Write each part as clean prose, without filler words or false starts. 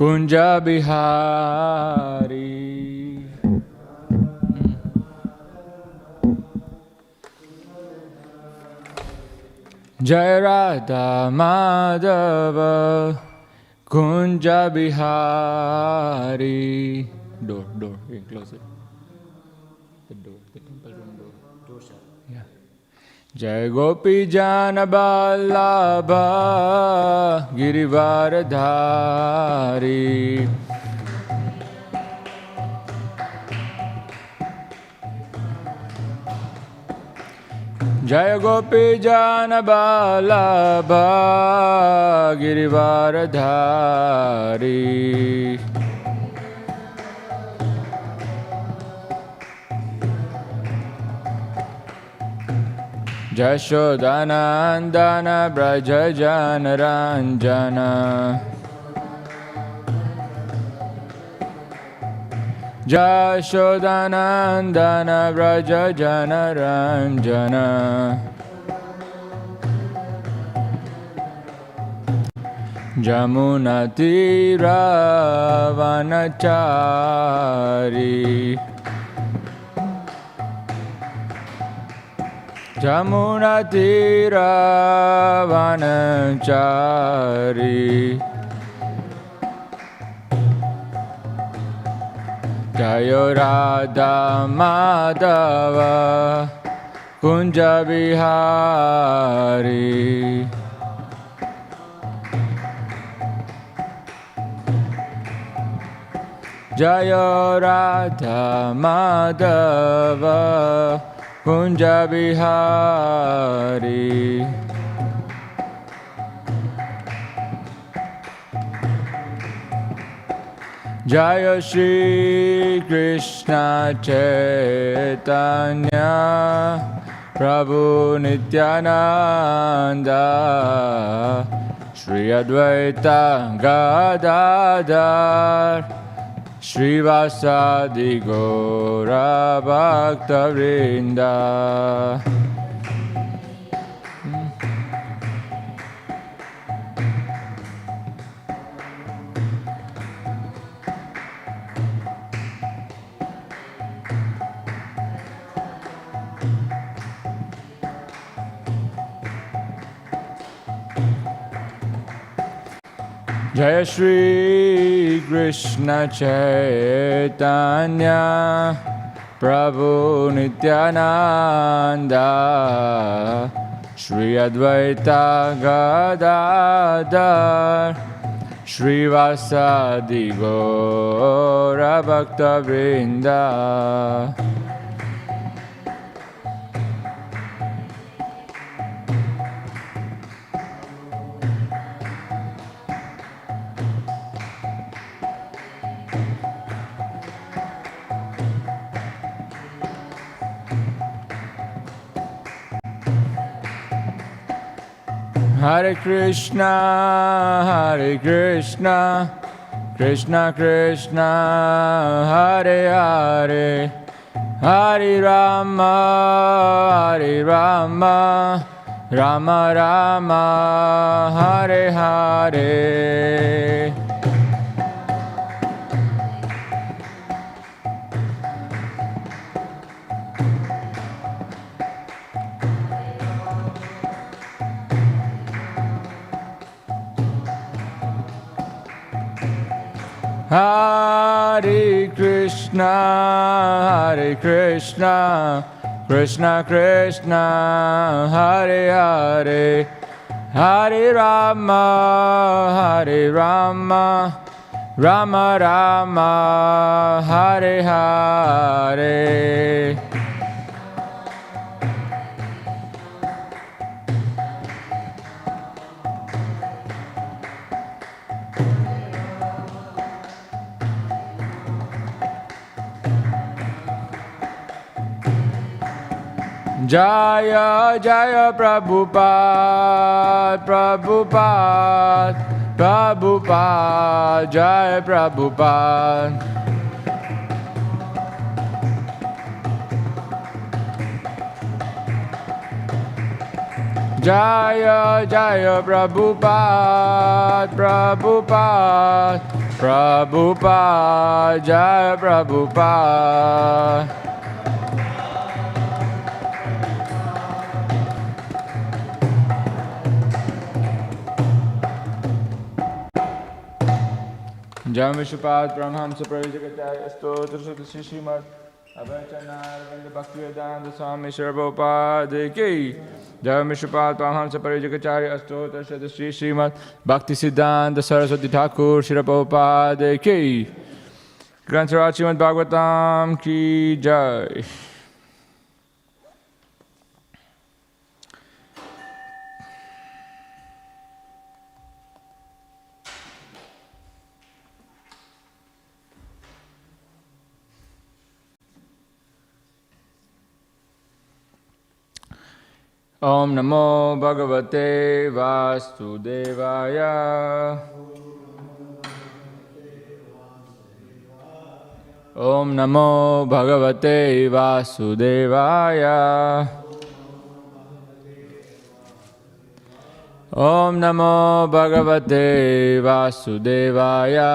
Kunja Bihari. Jai Radha Madhava Kunja Bihari. Door, you can close it. The door, the temple room door. Door shut. Yeah. Jai Gopi Jana Vallabha Girivaradhari. Jai Gopi Jana Vallabha Girivaradhari. Jashodanandana Braja Jana Ranjana. Jashodanandana Braja Jana Ranjana. Jamuna Tira Vanachari. Jamuna Tira Vanachari. Jayo Radha Madhava Kunja Bihari. Jayo Radha Madhava Kunja Bihari. Jaya Shri Krishna Chaitanya Prabhu Nityananda Shri Advaita Gadadhar Shrivasadi Gaura Bhaktivedanta. Jaya Shri Krishna Chaitanya Prabhu Nityananda Shri Advaita Gadadhar Shrivasadi Gaura Bhaktivedanta. Hare Krishna, Krishna Krishna, Hare Hare, Hare Rama, Rama Rama, Hare Hare. Hare Krishna, Krishna Krishna, Hare Hare, Hare Rama, Rama Rama, Hare Hare. Jaya Jaya Prabhupada, Prabhupada, Jaya Prabhupada. Jaya Jaya Prabhupada, Prabhupada, Jai Prabhupada. Jai Vishupad Brahmamsa Pravijakacharya Stotra Sutta Śrīmad Bhaktivedanta Swami Prabhupada ki. Jai Vishupad Brahmamsa Pravijakacharya Stotra Sutta Śrīmad Bhaktivedanta Saraswati Thakur Śrīla Prabhupada ki. Grantaraj Śrīmad Bhāgavatam ki Jai. Om Namo Bhagavate Vasudevaya. Om Namo Bhagavate Vasudevaya. Om Namo Bhagavate Vasudevaya.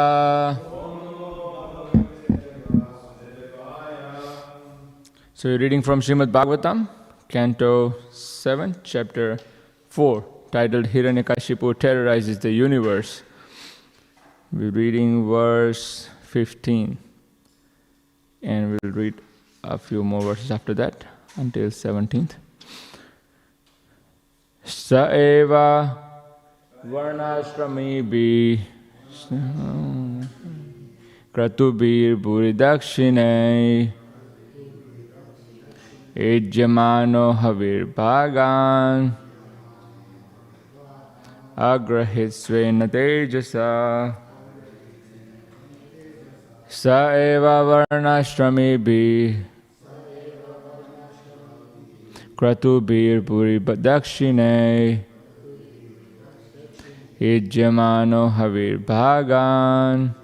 So you're reading from Śrīmad Bhāgavatam, Canto 7, Chapter 4, titled Hiranyakashipu Terrorizes the Universe. We're reading verse 15, and we'll read a few more verses after that until 17th. Sa eva varnashrami kratubir buridakshine Ejyamano havir bhagan agrahit svena tejasa sa eva varnashrami kratubir puri dakshine Ejyamano havir bhagan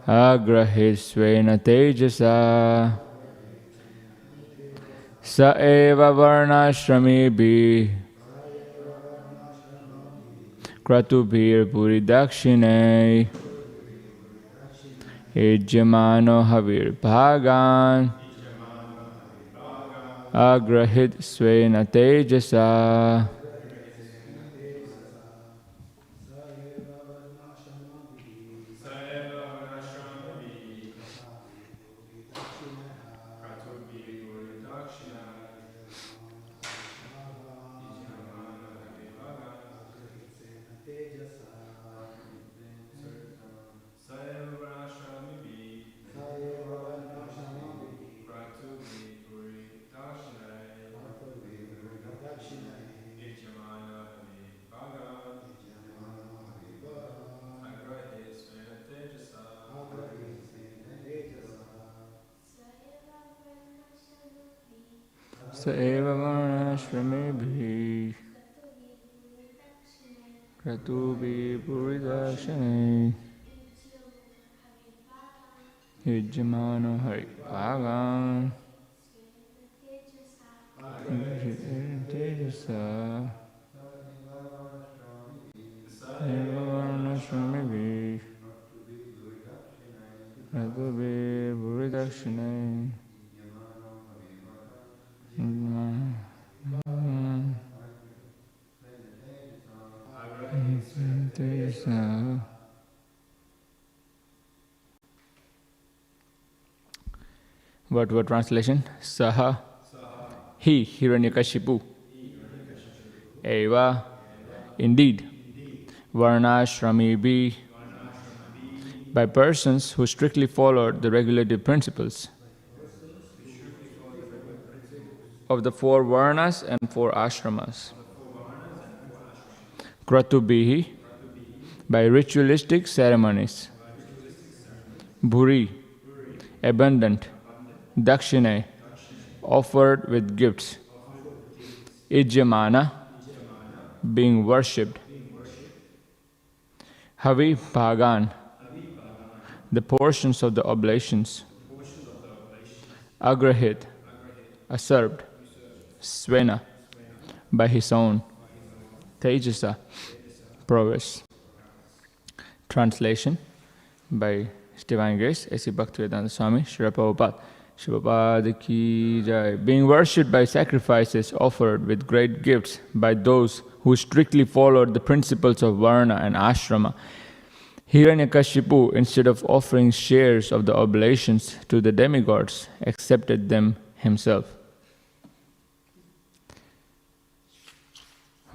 agrahit svena tejasa Sa eva varnashrami kratubhir puri dakshine Ejyamano havir bhagan agrahit svena tejasa. Sa eva varnashrami kratubhir puri dakshine Ejyamano havir bhagan tejasa eva varnashrami kratubhir puri dakshine Word translation. Saha, he, Hiranyakashipu. Eva, indeed. Varnashrami, by persons who strictly followed the regulative principles of the 4 varnas and 4 ashramas. Kratubihi, by ritualistic ceremonies. Bhuri, abundant. Dakshine, offered with gifts. Ijyamana, being worshipped. Havi Bhagan, the portions of the oblations. Agrahit, usurped. Svena, by his own. Tejasa, prowess. Translation by His Divine Grace, A.C. Bhaktivedanta Swami, Srila Prabhupada. Srila Prabhupada ki jai. Being worshipped by sacrifices offered with great gifts by those who strictly followed the principles of Varna and Ashrama, Hiranyakashipu, instead of offering shares of the oblations to the demigods, accepted them himself.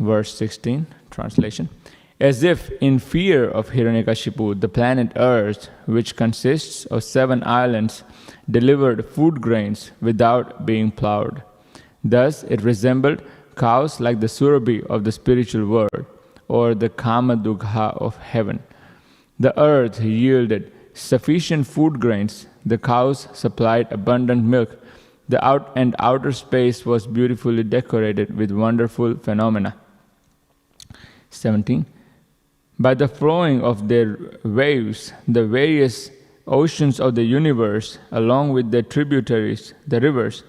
Verse 16, translation. As if in fear of Hiranyakashipu, the planet Earth, which consists of 7 islands, delivered food grains without being plowed. Thus it resembled cows like the Surabhi of the spiritual world, or the Kamadugha of heaven. The earth yielded sufficient food grains, the cows supplied abundant milk, the outer space was beautifully decorated with wonderful phenomena. 17. By the flowing of their waves, the various oceans of the universe, along with their tributaries, the rivers,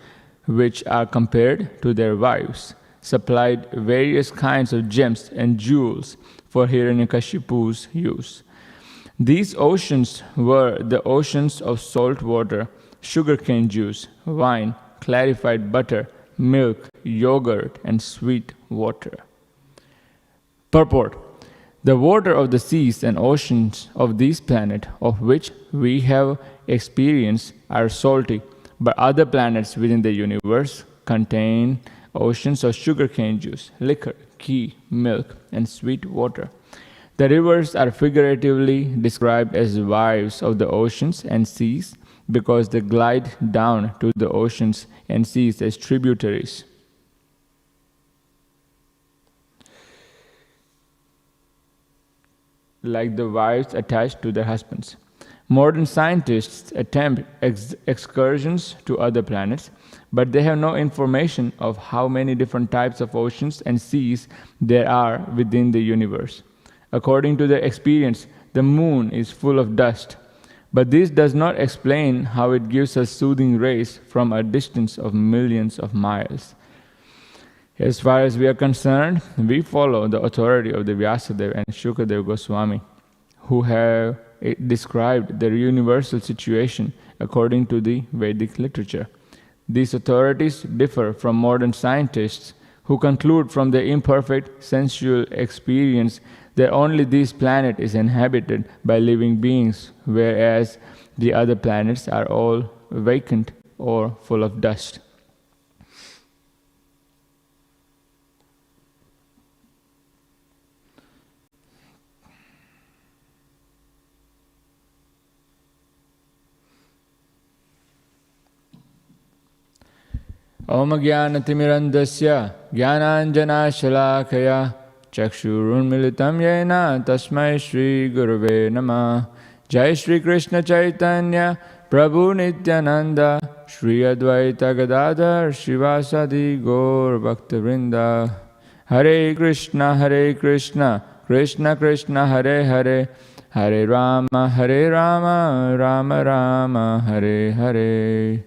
which are compared to their wives, supplied various kinds of gems and jewels for Hiranyakashipu's use. These oceans were the oceans of salt water, sugarcane juice, wine, clarified butter, milk, yogurt, and sweet water. Purport. The water of the seas and oceans of this planet, of which we have experience, are salty, but other planets within the universe contain oceans of sugarcane juice, liquor, ghee, milk, and sweet water. The rivers are figuratively described as wives of the oceans and seas because they glide down to the oceans and seas as tributaries. Like the wives attached to their husbands. Modern scientists attempt excursions to other planets, but they have no information of how many different types of oceans and seas there are within the universe. According to their experience, the moon is full of dust, but this does not explain how it gives us soothing rays from a distance of millions of miles. As far as we are concerned, we follow the authority of the Vyasadeva and Shukadeva Goswami, who have described the universal situation according to the Vedic literature. These authorities differ from modern scientists who conclude from their imperfect sensual experience that only this planet is inhabited by living beings, whereas the other planets are all vacant or full of dust. Om Jnana-timirandasya Jnananjana-shalakaya Chakshurunmilitam yena tasmai Shri Gurave Namah. Jai Shri Krishna Chaitanya Prabhu Nityananda Shri Advaita Gadadhar Shivasadi Gaur Bhaktivinoda. Hare Krishna Krishna Krishna Hare Hare, Hare Rama Rama Rama Hare Hare.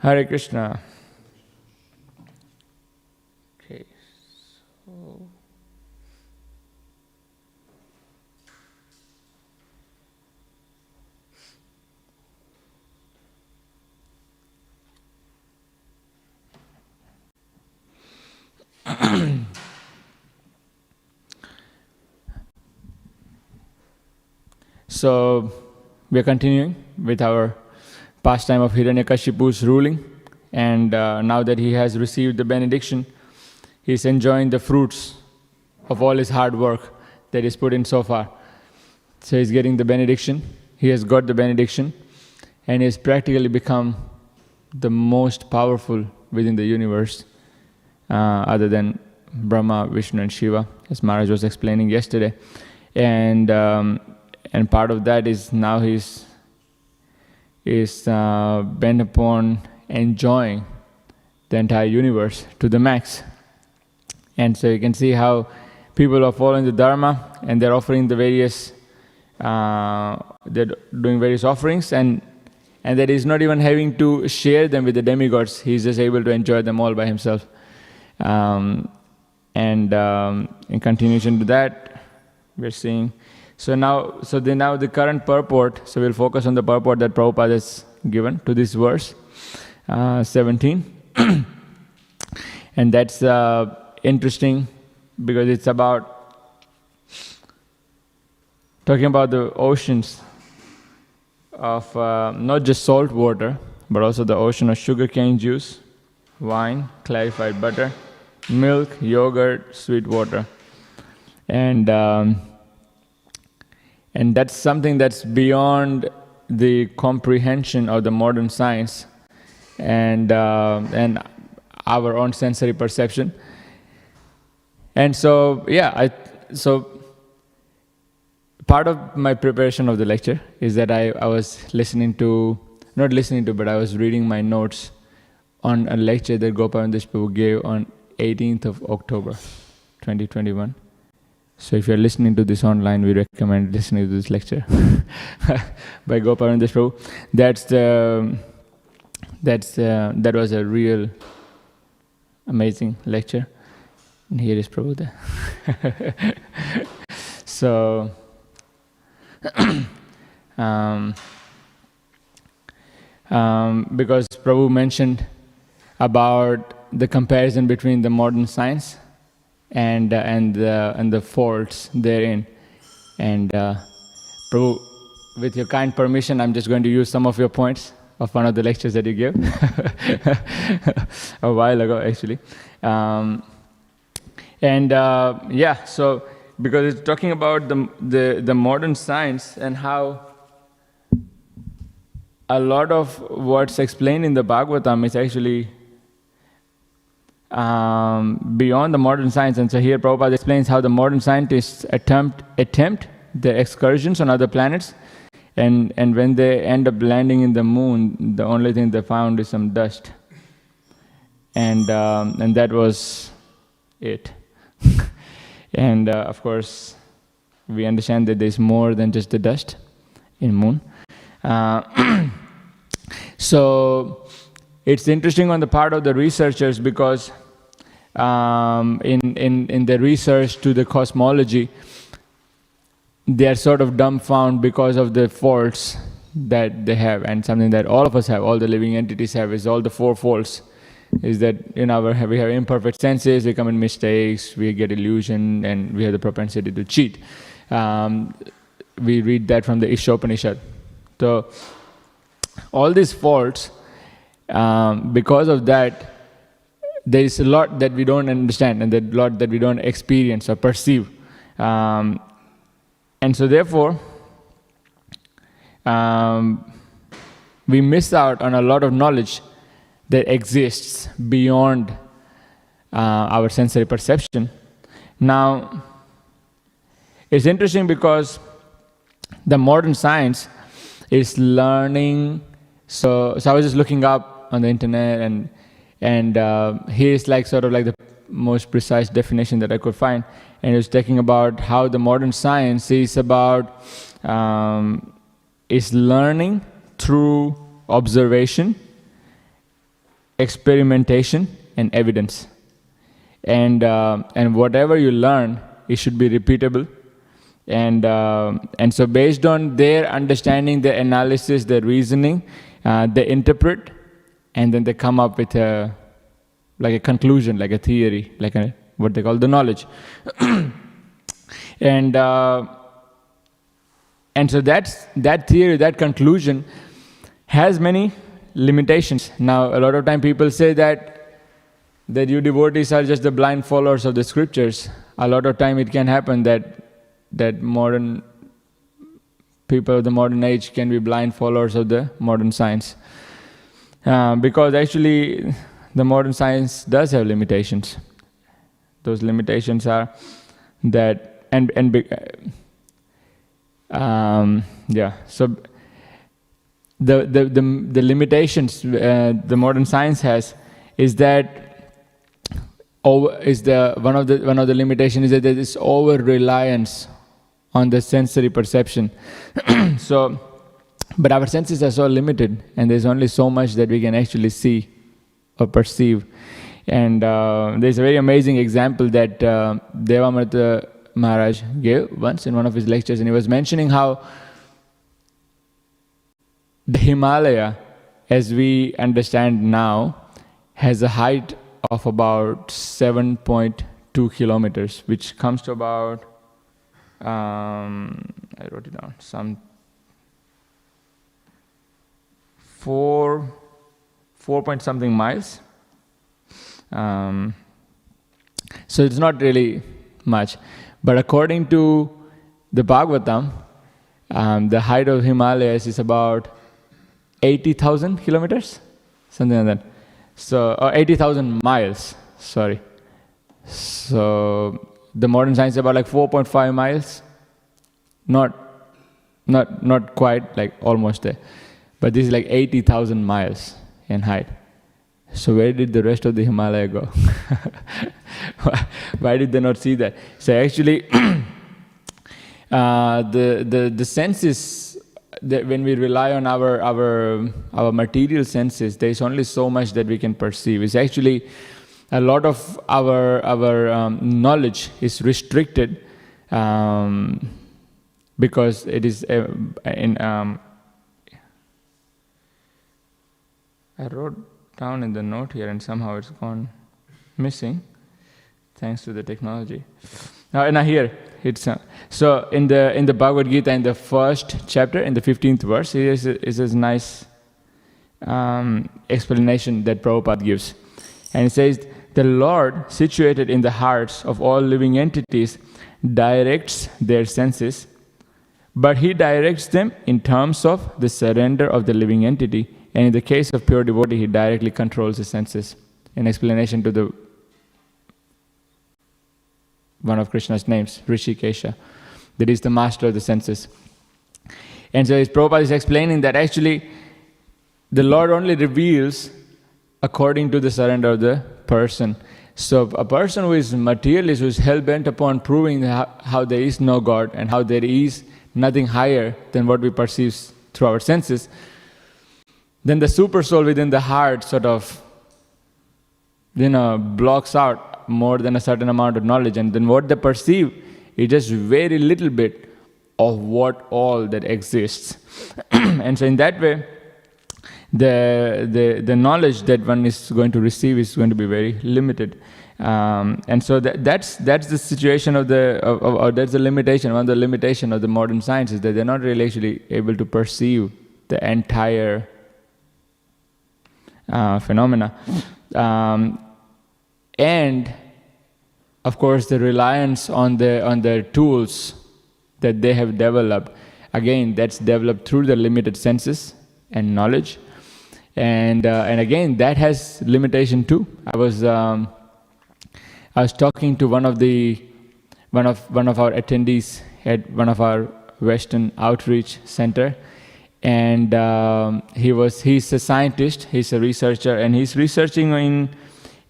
Hare Krishna. Okay, so we are continuing with our pastime of Hiranyakashipu's ruling, and now that he has received the benediction, he is enjoying the fruits of all his hard work that he's put in so far. So he's getting the benediction, he has got the benediction, and he has practically become the most powerful within the universe, other than Brahma, Vishnu and Shiva, as Maharaj was explaining yesterday. And part of that is now he's bent upon enjoying the entire universe to the max. And so you can see how people are following the Dharma and they're offering the various, they're doing various offerings, and that he's not even having to share them with the demigods. He's just able to enjoy them all by himself. In continuation to that, we're seeing. So now the current purport, so we'll focus on the purport that Prabhupada has given to this verse, 17. And that's interesting because it's about talking about the oceans of not just salt water, but also the ocean of sugarcane juice, wine, clarified butter, milk, yogurt, sweet water. And that's something that's beyond the comprehension of the modern science and our own sensory perception. And so, so part of my preparation of the lecture is that I was but I was reading my notes on a lecture that Gopalandesh Prabhu gave on 18th of October, 2021. So if you're listening to this online, we recommend listening to this lecture by Gopalandesh Prabhu. That was a real amazing lecture. And here is Prabhu there. So, because Prabhu mentioned about the comparison between the modern science and the faults therein, and Prabhu, with your kind permission, I'm just going to use some of your points of one of the lectures that you gave a while ago, actually. So because it's talking about the modern science and how a lot of what's explained in the Bhagavatam is actually beyond the modern science. And so here Prabhupada explains how the modern scientists attempt their excursions on other planets, and when they end up landing in the moon, the only thing they found is some dust, and that was it. And of course, we understand that there's more than just the dust in moon. So it's interesting on the part of the researchers because in the research to the cosmology, they are sort of dumbfounded because of the faults that they have, and something that all of us have, all the living entities have, is all the four faults. Is that we have imperfect senses, we commit mistakes, we get illusion, and we have the propensity to cheat. We read that from the Ishopanishad. So all these faults, because of that, there is a lot that we don't understand and a lot that we don't experience or perceive. And so therefore, we miss out on a lot of knowledge that exists beyond our sensory perception. Now, it's interesting because the modern science is learning. So I was just looking up on the internet, and here's sort of the most precise definition that I could find, and it was talking about how the modern science is about is learning through observation, experimentation, and evidence. And whatever you learn, it should be repeatable. And so based on their understanding, their analysis, their reasoning, they interpret, and then they come up with a conclusion, like a theory, what they call the knowledge. And so that theory, that conclusion has many limitations. Now, a lot of time people say that you devotees are just the blind followers of the scriptures. A lot of time it can happen that modern people of the modern age can be blind followers of the modern science. Because actually the modern science does have limitations. Those limitations are that, so the limitations the modern science has is that one of the limitations is that there is over reliance on the sensory perception. So, but our senses are so limited, and there's only so much that we can actually see or perceive. And there's a very amazing example that Devamrita Maharaj gave once in one of his lectures, and he was mentioning how the Himalaya, as we understand now, has a height of about 7.2 kilometers, which comes to about, I wrote it down, some 4 point something miles. So it's not really much. But according to the Bhagavatam, the height of Himalayas is about 80,000 kilometers, something like that. So, or 80,000 miles, sorry. So the modern science is about like 4.5 miles. Not quite, like almost there. But this is like 80,000 miles in height. So where did the rest of the Himalaya go? Why did they not see that? So actually, the senses, that when we rely on our material senses, there is only so much that we can perceive. It's actually a lot of our knowledge is restricted because it is I wrote down in the note here, and somehow it's gone missing, thanks to the technology. Now here it's so in the Bhagavad Gita, in the first chapter, in the 15th verse, is a nice explanation that Prabhupada gives, and it says, "The Lord, situated in the hearts of all living entities, directs their senses, but He directs them in terms of the surrender of the living entity. And in the case of pure devotee, he directly controls the senses." In explanation to the one of Krishna's names, Rishikesha, that is the master of the senses. And so Prabhupada is explaining that actually the Lord only reveals according to the surrender of the person. So a person who is materialist, who is hell-bent upon proving how there is no God and how there is nothing higher than what we perceive through our senses, then the super soul within the heart sort of, blocks out more than a certain amount of knowledge, and then what they perceive is just very little bit of what all that exists. And so in that way, the knowledge that one is going to receive is going to be very limited. And so that's the situation of that's the limitation. One of the limitation of the modern science is that they're not really actually able to perceive the entire phenomena. And of course the reliance on the tools that they have developed, again that's developed through the limited senses and knowledge, and again that has limitation too. I was talking to one of our attendees at one of our Western outreach center, and he's a scientist, he's a researcher, and he's researching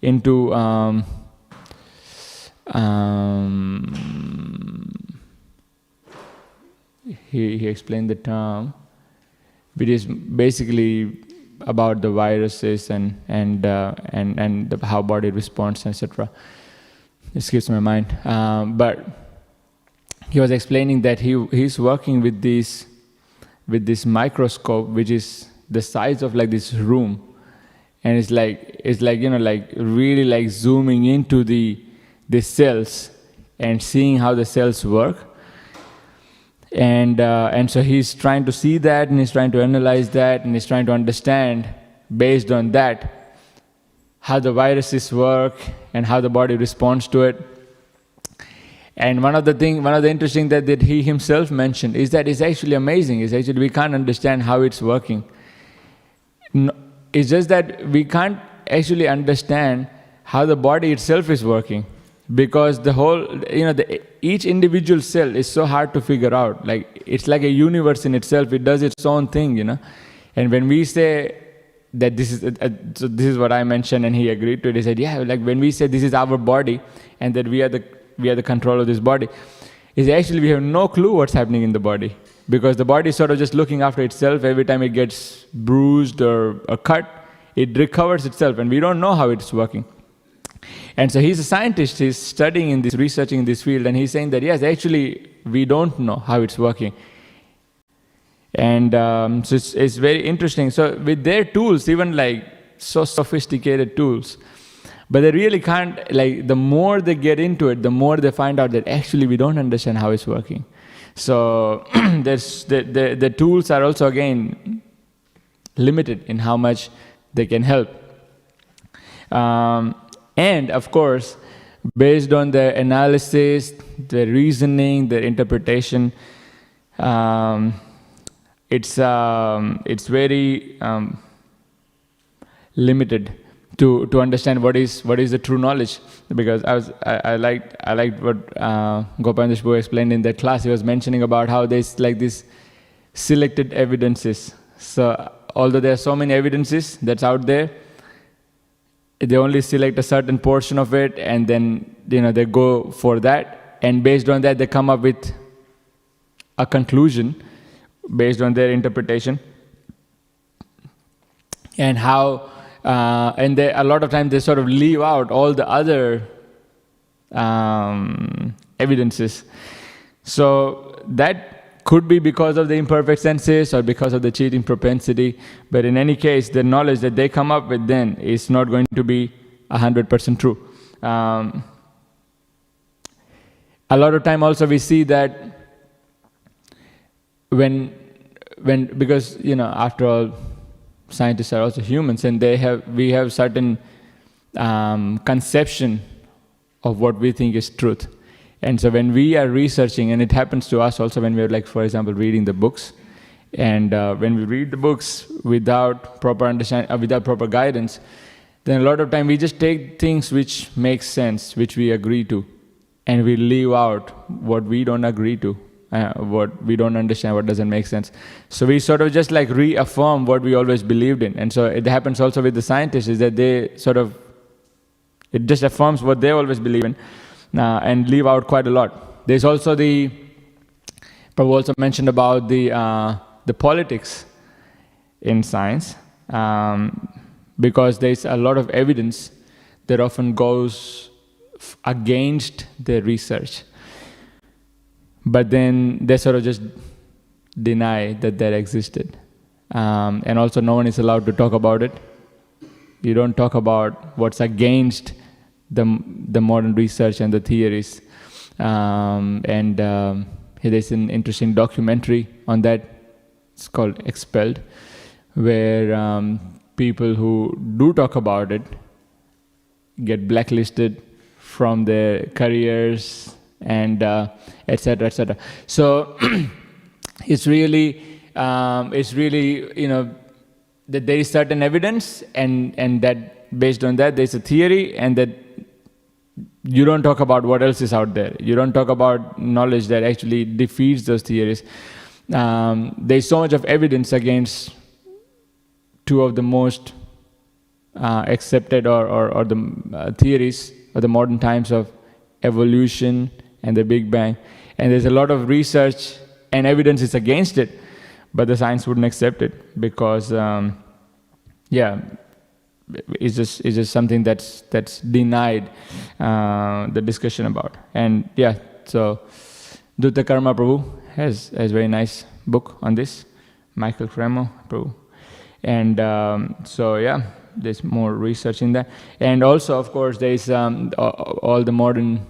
into he explained the term, which is basically about the viruses and how body responds, etc. It skips my mind, but he was explaining that he's working with this microscope, which is the size of like this room, and it's like really like zooming into the cells and seeing how the cells work, and so he's trying to see that, and he's trying to analyze that, and he's trying to understand based on that how the viruses work and how the body responds to it. And one of the interesting that he himself mentioned is that it's actually amazing. It's actually, we can't understand how it's working. It's just that we can't actually understand how the body itself is working, because the whole, each individual cell is so hard to figure out. Like, it's like a universe in itself. It does its own thing, And when we say that this is what I mentioned, and he agreed to it. He said, yeah, like when we say this is our body and that we are the control of this body, is actually we have no clue what's happening in the body, because the body is sort of just looking after itself. Every time it gets bruised or cut, it recovers itself, and we don't know how it's working. And so he's a scientist, he's studying in this, researching in this field, and he's saying that yes, actually we don't know how it's working. And so it's very interesting. So with their tools, even like so sophisticated tools, but they really can't, like the more they get into it, the more they find out that actually we don't understand how it's working. So there's the tools are also again limited in how much they can help. And of course, based on the analysis, the reasoning, the interpretation, it's very limited to understand what is the true knowledge. Because I liked what Gopandas Prabhu explained in that class. He was mentioning about how there's like these selected evidences. So although there are so many evidences that's out there, they only select a certain portion of it, and then they go for that, and based on that they come up with a conclusion based on their interpretation. And how and they, a lot of times they sort of leave out all the other evidences. So that could be because of the imperfect senses or because of the cheating propensity, but in any case, the knowledge that they come up with then is not going to be 100% true. A lot of time also we see that because after all, scientists are also humans, and we have certain conception of what we think is truth. And so when we are researching, and it happens to us also when we're, like, for example, reading the books, and when we read the books without proper understanding, without proper guidance, then a lot of time we just take things which make sense, which we agree to, and we leave out what we don't agree to, what we don't understand, what doesn't make sense. So we sort of just like reaffirm what we always believed in. And so it happens also with the scientists, is that they sort of, it just affirms what they always believe in. And leave out quite a lot. There's also Prabhu also mentioned about the politics in science, because there's a lot of evidence that often goes against the research. But then they sort of just deny that existed. And also no one is allowed to talk about it. You don't talk about what's against the modern research and the theories. There's an interesting documentary on that. It's called Expelled, where people who do talk about it get blacklisted from their careers and etc. etc. So it's really that there is certain evidence, and that based on that there's a theory, and that you don't talk about what else is out there. You don't talk about knowledge that actually defeats those theories. There's so much of evidence against two of the most accepted or the theories of the modern times of evolution and the Big Bang. And there's a lot of research and evidence is against it, but the science wouldn't accept it because, it's just something that's denied the discussion about. And so Dutta Karma Prabhu has very nice book on this, Michael Cremo Prabhu. And there's more research in that. And also, of course, there's all the modern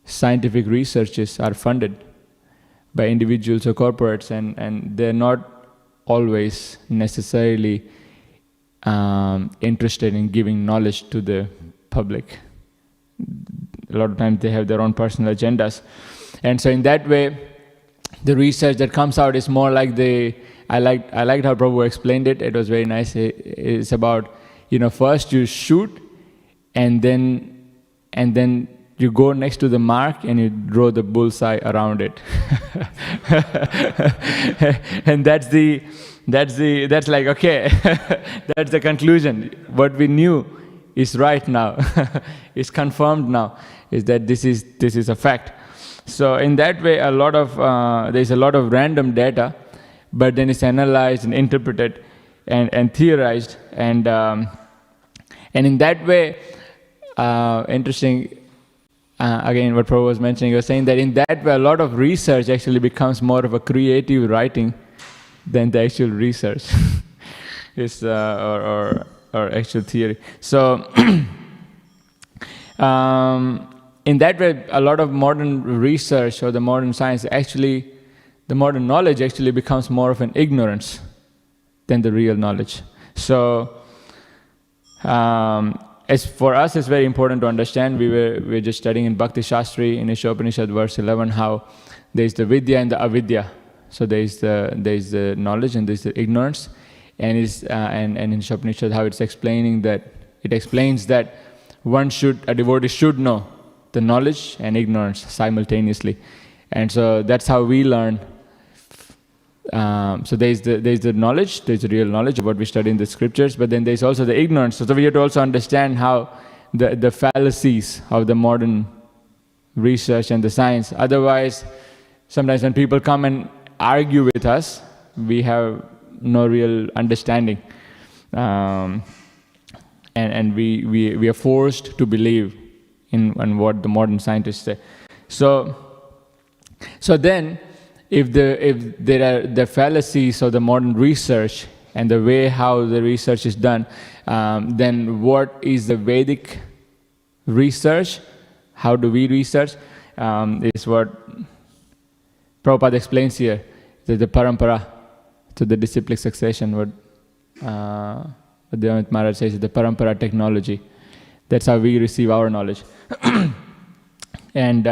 scientific researches are funded by individuals or corporates, and they're not always necessarily interested in giving knowledge to the public. A lot of times they have their own personal agendas. And so in that way, the research that comes out is more like I liked how Prabhu explained it. It was very nice. It's about, first you shoot, and then you go next to the mark and you draw the bullseye around it. And that's like, okay, that's the conclusion. What we knew is right now, is confirmed now, is that this is a fact. So in that way, there's a lot of random data, but then it's analyzed and interpreted and theorized, and in that way, interesting, again, what Prabhu was mentioning, he was saying that in that way, a lot of research actually becomes more of a creative writing than the actual research, or actual theory. So, in that way, a lot of modern research or the modern science actually, the modern knowledge actually becomes more of an ignorance than the real knowledge. So, as for us, it's very important to understand. We're just studying in Bhakti Shastri in Ishopanishad verse 11 how there is the vidya and the avidya. So there is the knowledge and there is the ignorance, and in Ishopanishad how it explains that a devotee should know the knowledge and ignorance simultaneously, and so that's how we learn. So there's the knowledge, there's the real knowledge of what we study in the scriptures, but then there's also the ignorance. So we have to also understand how the fallacies of the modern research and the science. Otherwise, sometimes when people come and argue with us, we have no real understanding, and we are forced to believe in what the modern scientists say. So then, if there are the fallacies of the modern research and the way how the research is done, then what is the Vedic research? How do we research? Is what Prabhupada explains here, that the parampara, to the disciplic succession, what Devamit Maharaj says is the parampara technology. That's how we receive our knowledge. And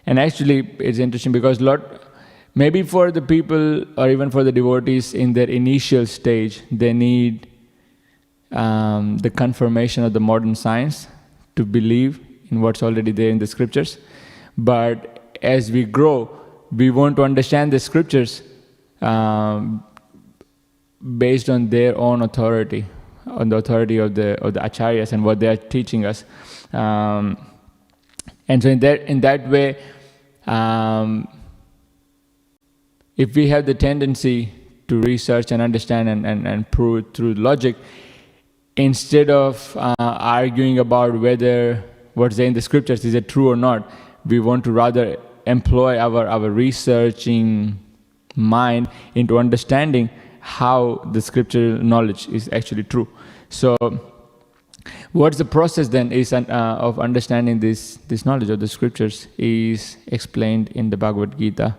actually, it's interesting because maybe for the people or even for the devotees in their initial stage, they need the confirmation of the modern science to believe in what's already there in the scriptures. But as we grow, we want to understand the scriptures based on their own authority, on the authority of the acharyas and what they are teaching us. And so in that way, if we have the tendency to research and understand and prove it through logic, instead of arguing about whether what's there in the scriptures is it true or not, we want to rather employ our researching mind into understanding how the scriptural knowledge is actually true. So, what's the process then of understanding this knowledge of the scriptures is explained in the Bhagavad Gita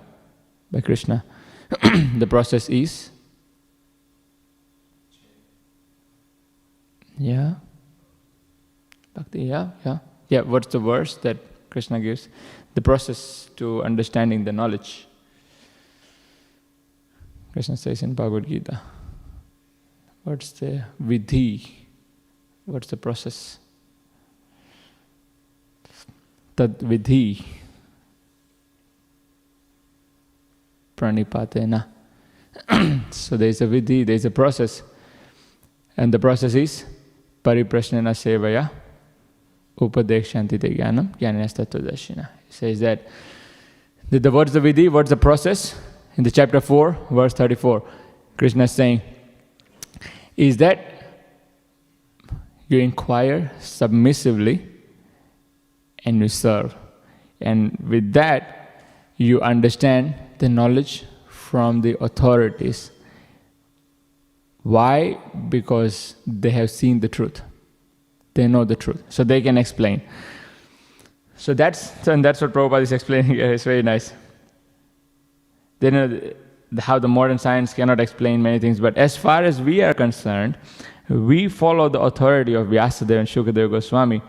by Krishna. The process is, Bhakti, what's the verse that Krishna gives? The process to understanding the knowledge. Krishna says in Bhagavad Gita, what's the vidhi? What's the process? Tad vidhi pranipatena. So there's a vidhi, there's a process. And the process is pariprasnena sevaya upadekshanti te jnanam jnanastattvadashina. It says that what's the vidhi, what's the process? In the chapter 4, verse 34, Krishna is saying, is that you inquire submissively and you serve. And with that, you understand the knowledge from the authorities. Why? Because they have seen the truth. They know the truth. So they can explain. So that's what Prabhupada is explaining here. It's very nice. They know how the modern science cannot explain many things, but as far as we are concerned, we follow the authority of Vyasadeva and Shukadeva Goswami,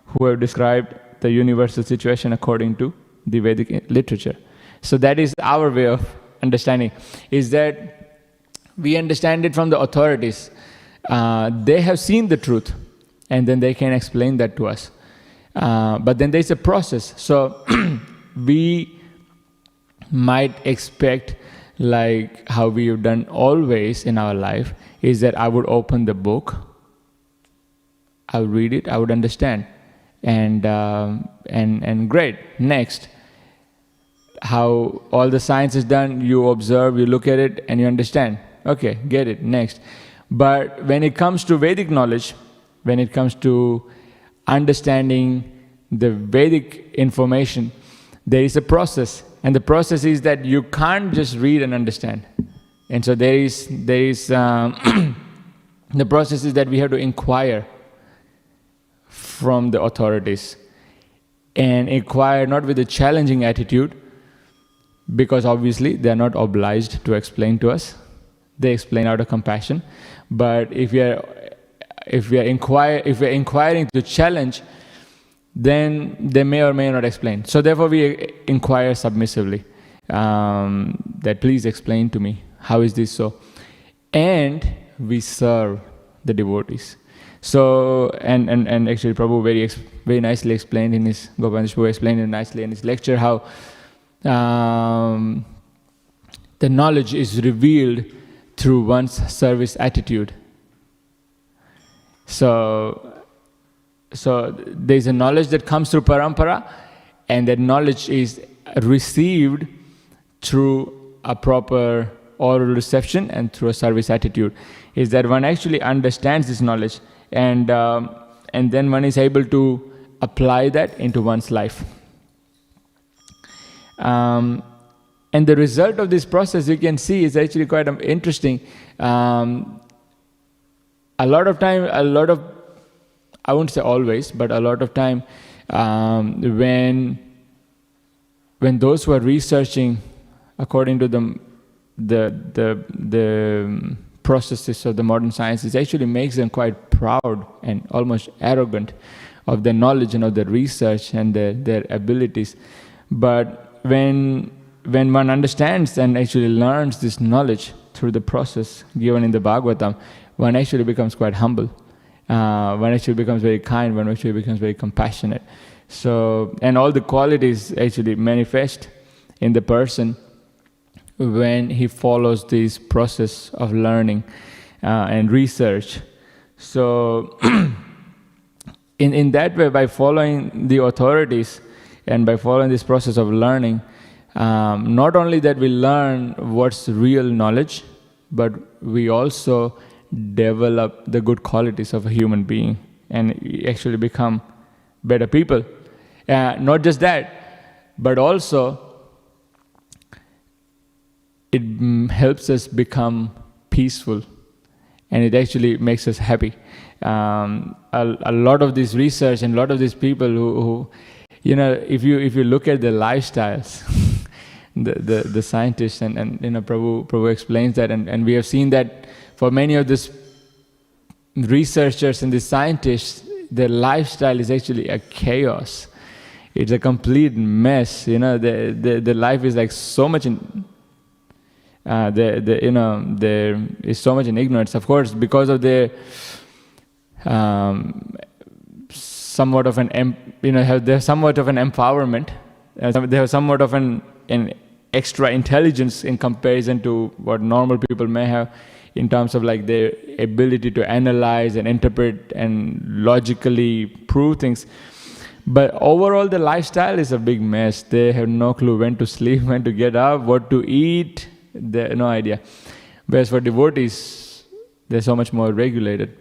who have described the universal situation according to the Vedic literature. So that is our way of understanding, is that we understand it from the authorities. They have seen the truth, and then they can explain that to us. But then there's a process. So we might expect, like how we have done always in our life, is that I would open the book, I would read it, I would understand, and great. Next, how all the science is done, you observe, you look at it, and you understand. Okay, get it. Next, but when it comes to Vedic knowledge, when it comes to understanding the Vedic information, there is a process. And the process is that you can't just read and understand. And so there is the process is that we have to inquire from the authorities. And inquire not with a challenging attitude, because obviously they are not obliged to explain to us. They explain out of compassion. But if we are inquiring to challenge, then they may or may not explain. So therefore we inquire submissively, that please explain to me, how is this so? And we serve the devotees. So, and actually Prabhu very nicely explained in his, Gopalendra Prabhu explained it nicely in his lecture how the knowledge is revealed through one's service attitude. So there's a knowledge that comes through parampara, and that knowledge is received through a proper oral reception and through a service attitude. Is that one actually understands this knowledge, and then one is able to apply that into one's life. And the result of this process, you can see, is actually quite interesting. A lot of time, I won't say always, but a lot of time, when those who are researching according to the processes of the modern science, it actually makes them quite proud and almost arrogant of their knowledge and of their research and their abilities. But when one understands and actually learns this knowledge through the process given in the Bhagavatam, one actually becomes quite humble. One actually becomes very kind, one actually becomes very compassionate. So, and all the qualities actually manifest in the person when he follows this process of learning and research. So, in that way, by following the authorities and by following this process of learning, not only that we learn what's real knowledge, but we also develop the good qualities of a human being and actually become better people. Not just that, but also it helps us become peaceful, and it actually makes us happy. A lot of this research and a lot of these people who if you look at their lifestyles, the scientists and Prabhu explains that, and we have seen that for many of these researchers and the scientists, their lifestyle is actually a chaos. It's a complete mess. The life is like so much in. There is so much in ignorance. Of course, because of their somewhat of an they're somewhat of an empowerment. They have somewhat of an extra intelligence in comparison to what normal people may have, in terms of like their ability to analyze and interpret and logically prove things. But overall, the lifestyle is a big mess. They have no clue when to sleep, when to get up, what to eat. They have no idea. Whereas for devotees, they're so much more regulated.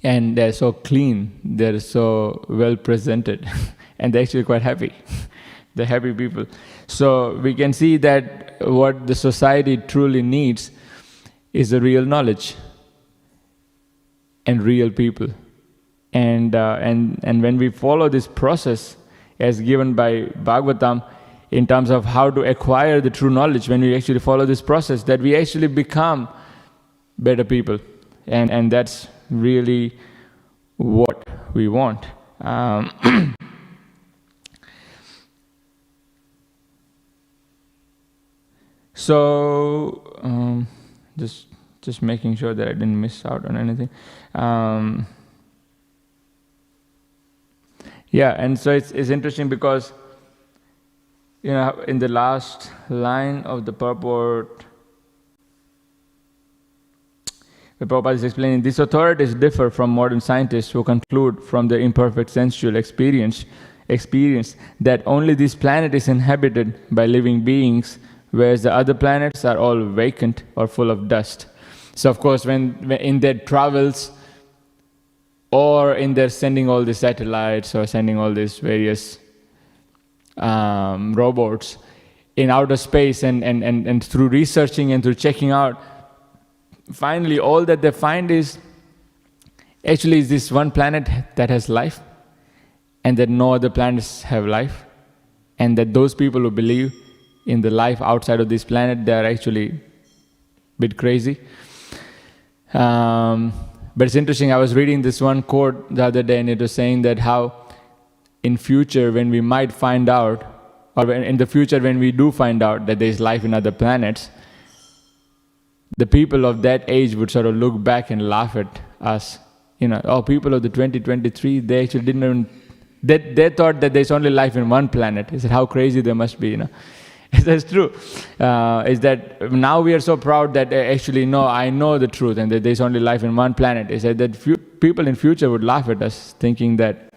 And they're so clean. They're so well presented. And they're actually quite happy. They're happy people. So we can see that what the society truly needs is the real knowledge and real people. And when we follow this process as given by Bhagavatam, in terms of how to acquire the true knowledge, when we actually follow this process, that we actually become better people. And that's really what we want. So, just making sure that I didn't miss out on anything. Yeah, and so it's interesting because, in the last line of the purport, the Prabhupada is explaining, these authorities differ from modern scientists who conclude from their imperfect sensual experience that only this planet is inhabited by living beings, whereas the other planets are all vacant or full of dust. So of course, when in their travels, or in their sending all the satellites or sending all these various robots in outer space, and through researching and through checking out, finally all that they find is actually is this one planet that has life, and that no other planets have life, and that those people who believe in the life outside of this planet, they are actually a bit crazy. But it's interesting, I was reading this one quote the other day, and it was saying that how in future when we might find out, or in the future when we do find out that there is life in other planets, the people of that age would sort of look back and laugh at us. People of the 2023, they actually didn't even, they thought that there's only life in one planet. He said, how crazy they must be, That's true. Is that now we are so proud that actually, no, I know the truth and that there's only life in one planet. He said that people in future would laugh at us, thinking that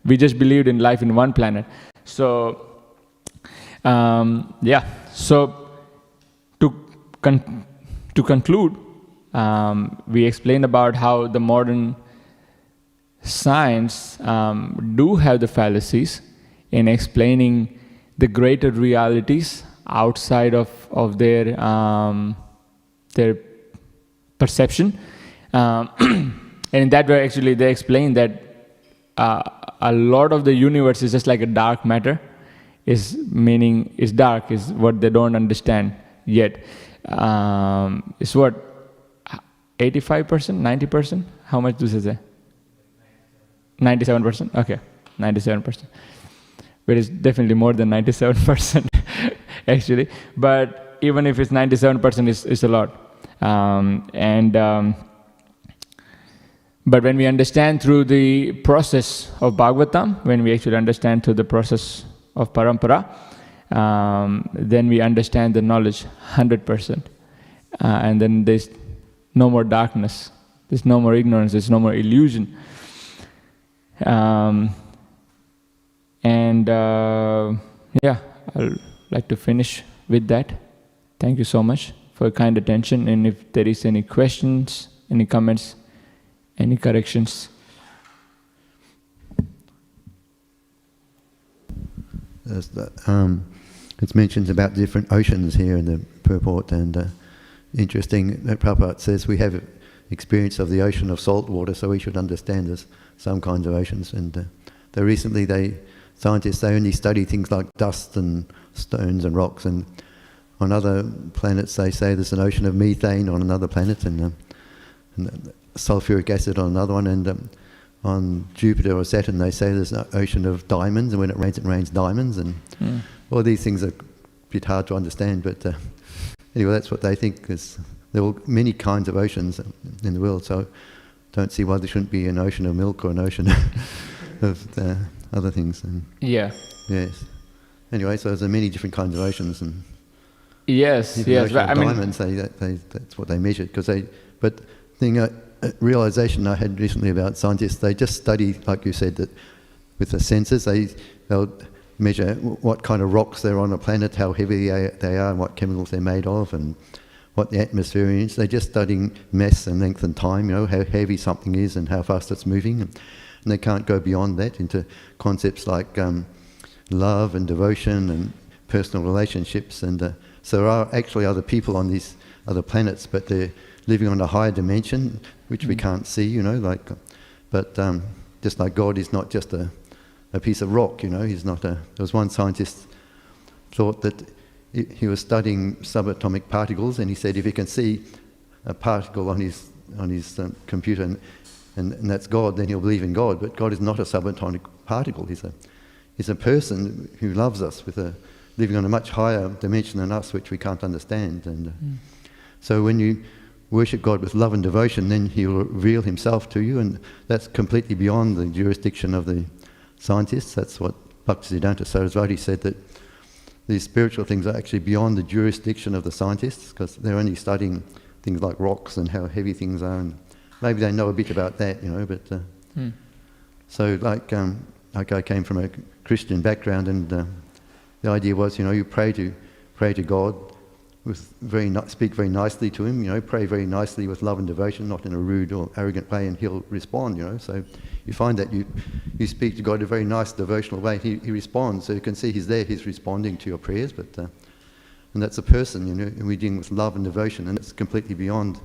we just believed in life in one planet. So, So, to conclude, we explained about how the modern science do have the fallacies in explaining the greater realities outside of their perception, and in that way, actually, they explain that a lot of the universe is just like a dark matter. Is dark, is what they don't understand yet. It's what, 85%, 90%? How much do they say? 97%? Okay, 97%. But it's definitely more than 97%, actually. But even if it's 97%, it's a lot. But when we understand through the process of Bhagavatam, when we actually understand through the process of Parampara, then we understand the knowledge 100%. And then there's no more darkness, there's no more ignorance, there's no more illusion. I'd like to finish with that. Thank you so much for your kind attention, and if there is any questions, any comments, any corrections. It's mentioned about different oceans here in the purport, and interesting that Prabhupada says we have experience of the ocean of salt water, so we should understand there's some kinds of oceans. And scientists only study things like dust and stones and rocks, and on other planets they say there's an ocean of methane on another planet, and sulfuric acid on another one, and on Jupiter or Saturn they say there's an ocean of diamonds, and when it rains diamonds, and all these things are a bit hard to understand, but anyway, that's what they think. There are many kinds of oceans in the world, so don't see why there shouldn't be an ocean of milk or an ocean of other things. And yes. Anyway, so there's many different kinds of oceans, and yes. Diamonds, that's what they measured, but realization I had recently about scientists, they just study, like you said, that with the senses, they'll measure what kind of rocks they're on a planet, how heavy they are, and what chemicals they're made of, and what the atmosphere is. They're just studying mass and length and time, how heavy something is and how fast it's moving. And they can't go beyond that into concepts like love and devotion and personal relationships. And so there are actually other people on these other planets, but they're living on a higher dimension, which we can't see, but just like God is not just a piece of rock, he's not there was one scientist thought that he was studying subatomic particles, and he said if he can see a particle on his computer and that's God, then he'll believe in God. But God is not a subatomic particle. He's a person who loves us, living on a much higher dimension than us, which we can't understand. And so when you worship God with love and devotion, then he will reveal himself to you, and that's completely beyond the jurisdiction of the scientists. That's what Bhaktivedanta Saraswati said, that these spiritual things are actually beyond the jurisdiction of the scientists, because they're only studying things like rocks and how heavy things are, and maybe they know a bit about that, but so like I came from a Christian background, and the idea was, you pray to God speak very nicely to him, pray very nicely with love and devotion, not in a rude or arrogant way, and he'll respond, So you find that you speak to God in a very nice devotional way, he responds. So you can see he's there, he's responding to your prayers, and that's a person, and we're dealing with love and devotion, and it's completely beyond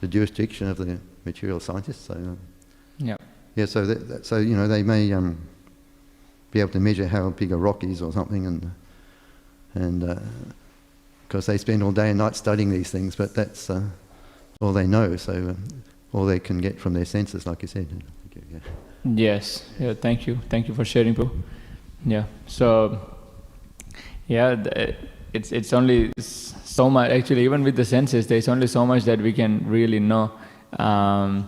the jurisdiction of the material scientists. So so they may be able to measure how big a rock is or something, and because they spend all day and night studying these things, but that's all they know. So all they can get from their senses, like you said. Yes. Yeah. Thank you for sharing, Prabhu. Yeah. So it's only so much. Actually, even with the senses, there's only so much that we can really know. I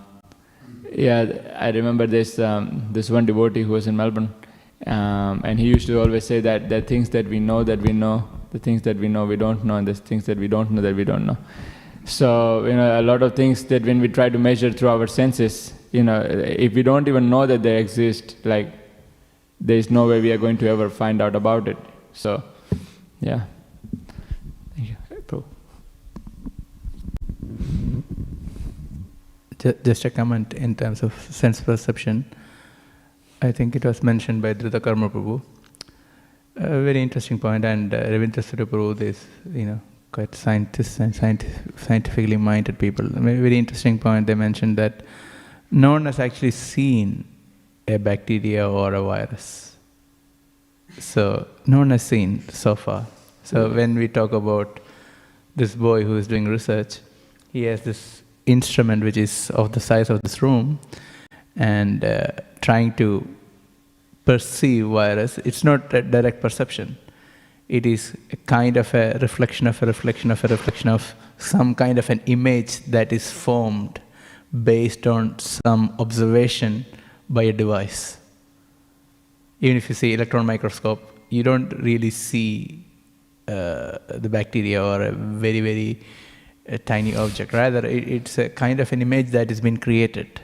remember this one devotee who was in Melbourne, and he used to always say that there are things that we know, the things that we know we don't know, and there's things that we don't know that we don't know. So a lot of things that when we try to measure through our senses, if we don't even know that they exist, like there is no way we are going to ever find out about it. So thank you, Prabhu. Just a comment in terms of sense perception. I think it was mentioned by Dvija Prabhu. A very interesting point, and Ravindra Suri Prabhu is, quite scientists and scientifically minded people. A very interesting point. They mentioned that no one has actually seen a bacteria or a virus. So no one has seen so far. So when we talk about this boy who is doing research, he has this instrument which is of the size of this room, and trying to perceive virus. It's not a direct perception. It is a kind of a reflection of a reflection of a reflection of some kind of an image that is formed based on some observation by a device. Even if you see electron microscope, you don't really see the bacteria or a very, very tiny object. Rather, it's a kind of an image that has been created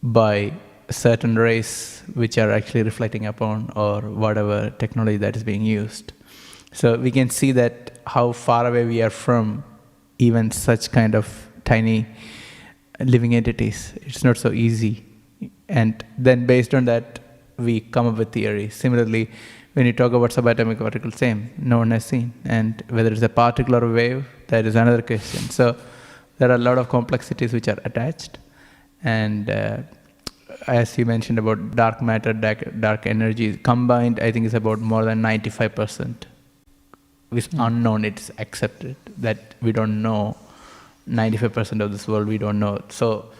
by certain rays which are actually reflecting upon, or whatever technology that is being used. So we can see that how far away we are from even such kind of tiny living entities. It's not so easy. And then based on that, we come up with theories. Similarly, when you talk about subatomic particles, same, no one has seen. And whether it's a particle or a wave, that is another question. So there are a lot of complexities which are attached. And as you mentioned about dark matter, dark energy, combined, I think is about more than 95%. It's unknown, it's accepted that we don't know 95% of this world, we don't know. So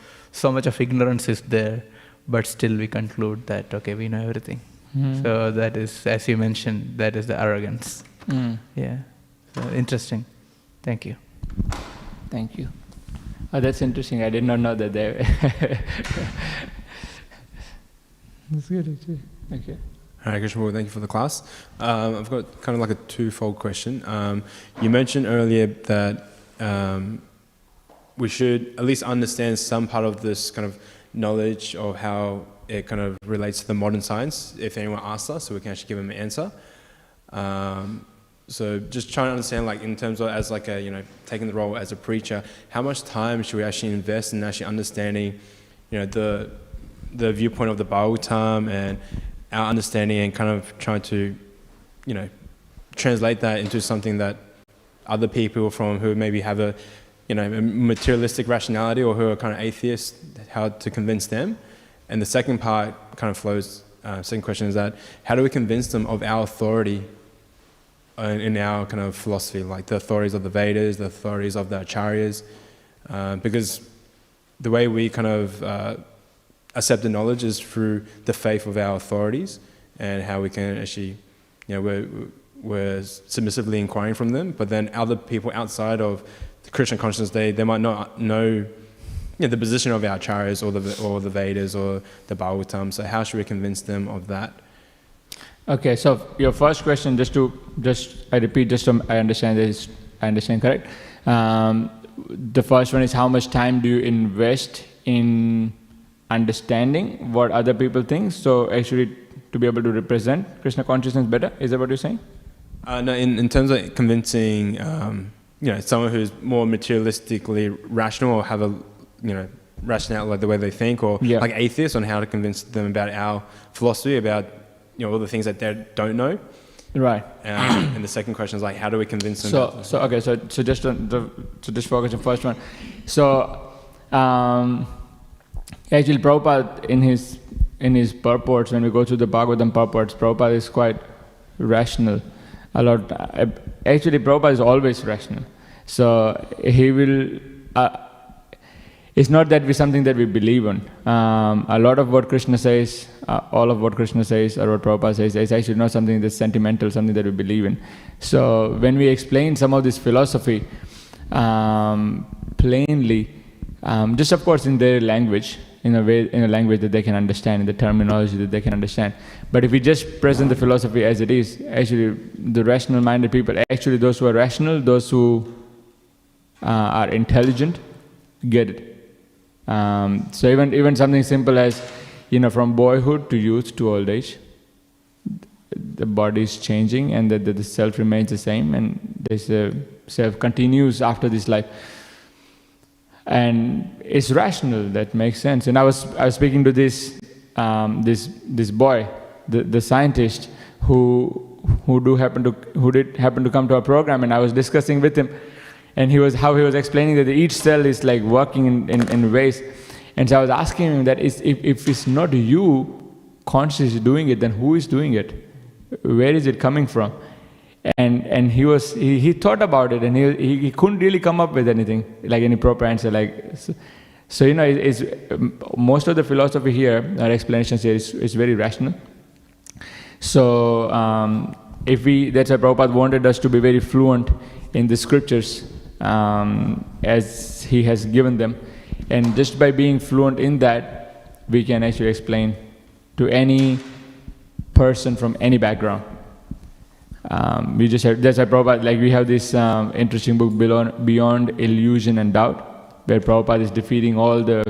much of ignorance is there, but still we conclude that, okay, we know everything. So that is, as you mentioned, that is the arrogance. Yeah. So interesting. Thank you. Thank you. Oh, that's interesting. I did not know that there. That's good, actually. Okay. Hare Krishna, thank you for the class. I've got kind of like a twofold question. You mentioned earlier that we should at least understand some part of this kind of knowledge of how it kind of relates to the modern science, if anyone asks us, so we can actually give them an answer. So just trying to understand, like in terms of as like a, taking the role as a preacher, how much time should we actually invest in actually understanding, the viewpoint of the Bhagavatam and our understanding, and kind of trying to, translate that into something that other people from who maybe have a materialistic rationality or who are kind of atheists, how to convince them. And the second part kind of flows, second question is that, how do we convince them of our authority in our kind of philosophy, like the authorities of the Vedas, the authorities of the Acharyas, because the way we kind of accept the knowledge is through the faith of our authorities, and how we can actually, we're submissively inquiring from them, but then other people outside of the Krishna consciousness, they might not know the position of our Acharyas or the Vedas or the Bhagavatam. So how should we convince them of that? Okay, so your first question, I repeat, just so I understand correct. The first one is, how much time do you invest in understanding what other people think, so actually to be able to represent Krishna consciousness better? Is that what you're saying? No, in terms of convincing someone who's more materialistically rational or have a, rationale like the way they think, or like atheists, on how to convince them about our philosophy, about all the things that they don't know. Right. And the second question is like, how do we convince them? So just just focus on the first one. So actually, Prabhupada in his purports, when we go through the Bhagavatam purports, Prabhupada is quite rational. Actually, Prabhupada is always rational. So he will. It's not that something that we believe on. A lot of what Krishna says, all of what Krishna says, or what Prabhupada says, is actually not something that's sentimental, something that we believe in. So when we explain some of this philosophy plainly, just of course in their language, in a language that they can understand, in the terminology that they can understand. But if we just present the philosophy as it is, actually the rational-minded people, actually those who are rational, those who are intelligent, get it. So even something simple as, from boyhood to youth to old age, the body is changing, and that the self remains the same, and this self continues after this life. And it's rational. That makes sense. And I was speaking to this boy, the scientist, who did happen to come to our program, and I was discussing with him. And he was explaining that each cell is like working in ways. And so I was asking him that if it's not you consciously doing it, then who is doing it? Where is it coming from? And he thought about it, and he couldn't really come up with anything, like any proper answer. So it's most of the philosophy here, our explanations here, is very rational. So that's why Prabhupada wanted us to be very fluent in the scriptures, as he has given them, and just by being fluent in that, we can actually explain to any person from any background. That's why Prabhupada, we have this interesting book, Beyond Illusion and Doubt, where Prabhupada is defeating all the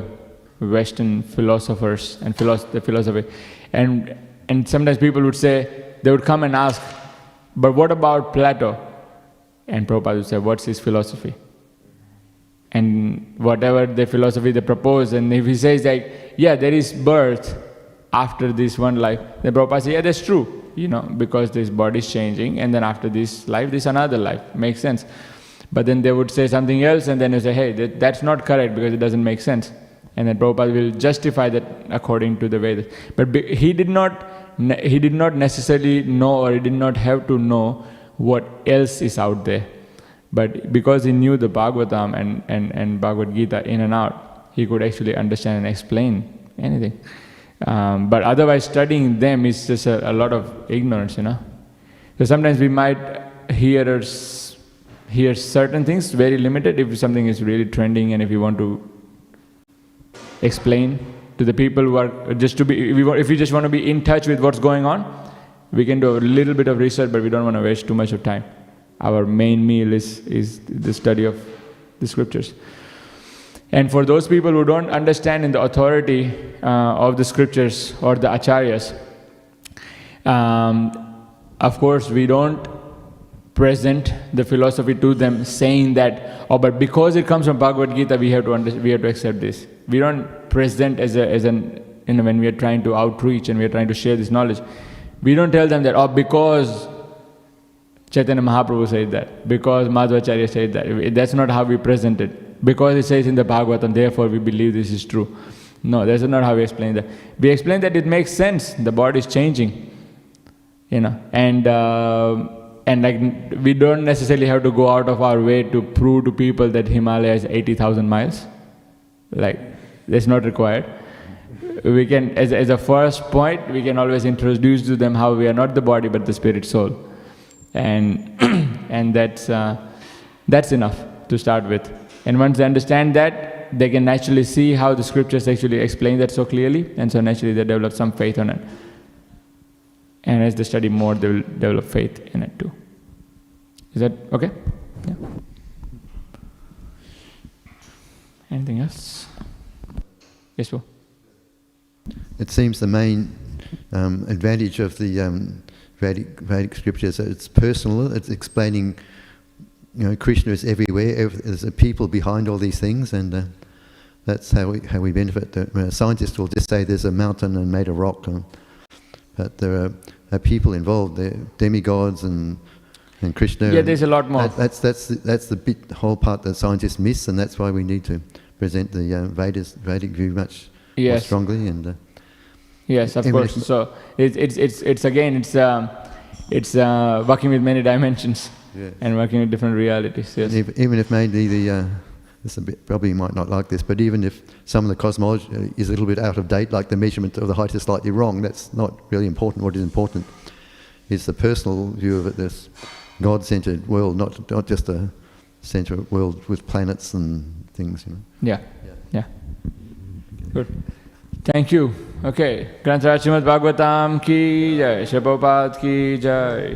Western philosophers and the philosophy. And sometimes people would say, they would come and ask, but what about Plato? And Prabhupada would say, what's his philosophy? And whatever the philosophy they propose, and if he says there is birth after this one life, then Prabhupada says, that's true, because this body is changing, and then after this life, there's another life. Makes sense. But then they would say something else, and then they say, hey, that's not correct because it doesn't make sense. And then Prabhupada will justify that according to the way. But he did not necessarily know, or he did not have to know what else is out there. But because he knew the Bhagavatam and Bhagavad Gita in and out, he could actually understand and explain anything. But otherwise, studying them is just a lot of ignorance, So sometimes we might hear certain things, very limited, if something is really trending, and if you want to explain to the people who are if we just want to be in touch with what's going on, we can do a little bit of research, but we don't want to waste too much of time. Our main meal is the study of the scriptures. And for those people who don't understand in the authority of the scriptures or the acharyas, of course we don't present the philosophy to them saying that, but because it comes from Bhagavad Gita, we have to accept this. We don't present when we are trying to outreach and we are trying to share this knowledge. We don't tell them that, because Chaitanya Mahaprabhu said that, because Madhvacharya said that. That's not how we present it. Because it says in the Bhagavatam, therefore we believe this is true. No, that's not how we explain that. We explain that it makes sense. The body is changing, and we don't necessarily have to go out of our way to prove to people that Himalaya is 80,000 miles. That's not required. We can, as a first point, we can always introduce to them how we are not the body but the spirit soul, and that's enough to start with. And once they understand that, they can naturally see how the scriptures actually explain that so clearly, and so naturally they develop some faith on it. And as they study more, they will develop faith in it too. Is that okay? Yeah. Anything else? Yes, Paul. It seems the main advantage of the Vedic scriptures, it's personal, it's explaining Krishna is everywhere. There's a people behind all these things, and that's how we benefit. Scientists will just say there's a mountain and made of rock, but there are people involved. There are demigods and Krishna. Yeah, there's a lot more. That's the whole part that scientists miss, and that's why we need to present the Vedic view much more strongly. And yes, of course. So it's working with many dimensions and working with different realities. Yes. Even if maybe probably you might not like this, but even if some of the cosmology is a little bit out of date, like the measurement of the height is slightly wrong, that's not really important. What is important is the personal view of it, this God-centered world, not just a centered world with planets and things. Yeah. Good. Thank you. Okay. Granth Śrīmad Bhāgavatam ki jai, Prabhupada ki jai.